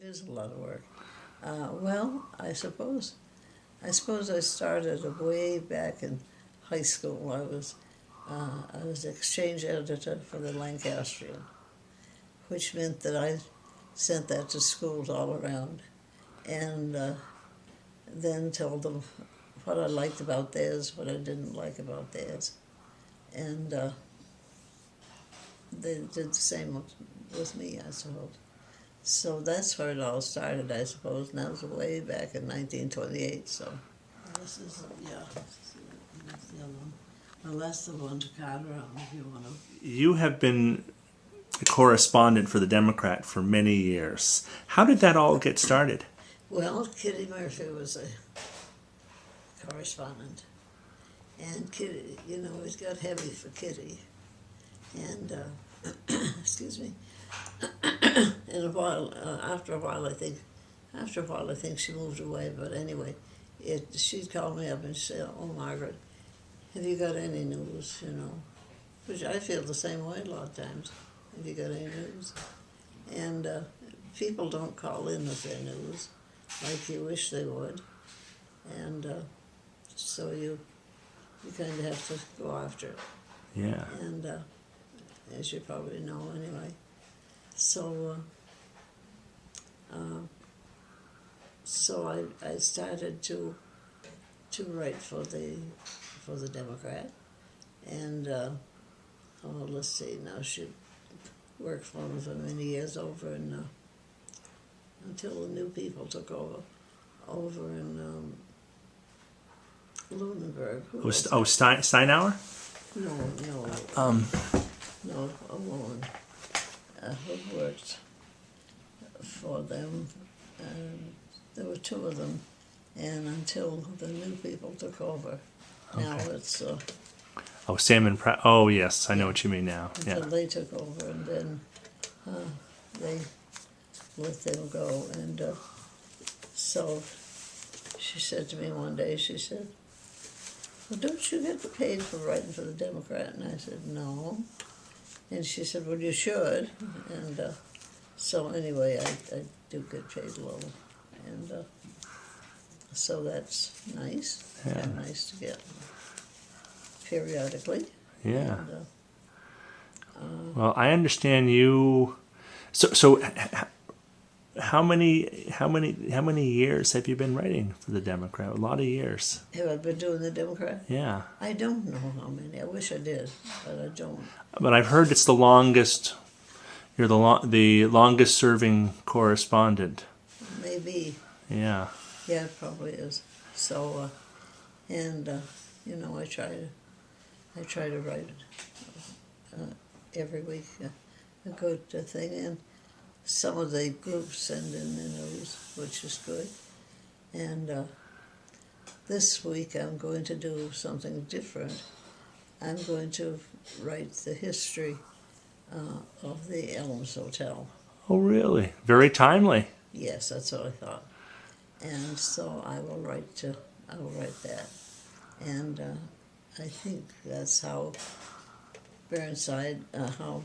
It is a lot of work. Well, I suppose I started way back in high school. I was exchange editor for the Lancastrian, which meant that I sent that to schools all around, and then told them what I liked about theirs, what I didn't like about theirs, and they did the same with me, I suppose. So that's where it all started, I suppose, and that was way back in 1928, so this is, that's the other one. Well, that's the one to card around if you want to. You have been a correspondent for the Democrat for many years. How did that all get started? Well, Kitty Murphy was a correspondent, and Kitty, it got heavy for Kitty, and, excuse me, and after a while I think she moved away, but anyway, she'd call me up and say, "Oh, Margaret, have you got any news, Which I feel the same way a lot of times. Have you got any news? And people don't call in with their news like you wish they would. And so you kind of have to go after it. Yeah. And as you probably know anyway. So I started to write for the Democrat, and let's see, now she worked for me for many years over in until the new people took over in Lunenburg. Steinauer? No, a woman who worked for them. There were two of them, and until the new people took over. Okay. Now it's... Salmon Pratt. Oh, yes, I know what you mean now. Until they took over, and then they let them go. And so she said to me one day, she said, "Well, don't you get paid for writing for the Democrat?" And I said, "No." And she said, "Well, you should." And so anyway, I do get paid a little. And so that's nice. Yeah. Kind of nice to get periodically. Yeah. And, well, I understand you. So how many years have you been writing for the Democrat? A lot of years. Have I been doing the Democrat? Yeah. I don't know how many. I wish I did, but I don't. But I've heard it's the longest. You're the longest serving correspondent. Maybe. Yeah. Yeah, it probably is. So, I try to write every week a good thing, and some of the groups send in the news, which is good. And this week I'm going to do something different. I'm going to write the history of the Elms Hotel. Oh, really? Very timely. Yes, that's what I thought. And so I will write that. And I think that's how Burnside, how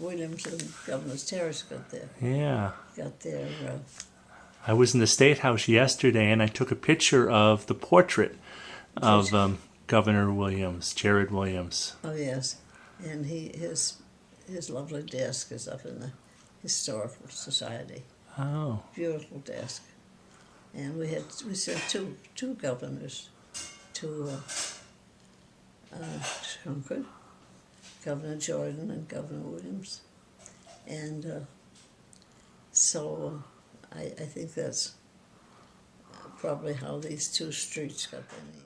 Williams and Governor's Terrace got there. Yeah. Got their... I was in the State House yesterday, and I took a picture of the portrait of Governor Williams, Jared Williams. Oh, yes. And his lovely desk is up in the Historical Society. Oh. Beautiful desk. And we sent two governors to Concord, Governor Jordan and Governor Williams. And so I think that's probably how these two streets got their name.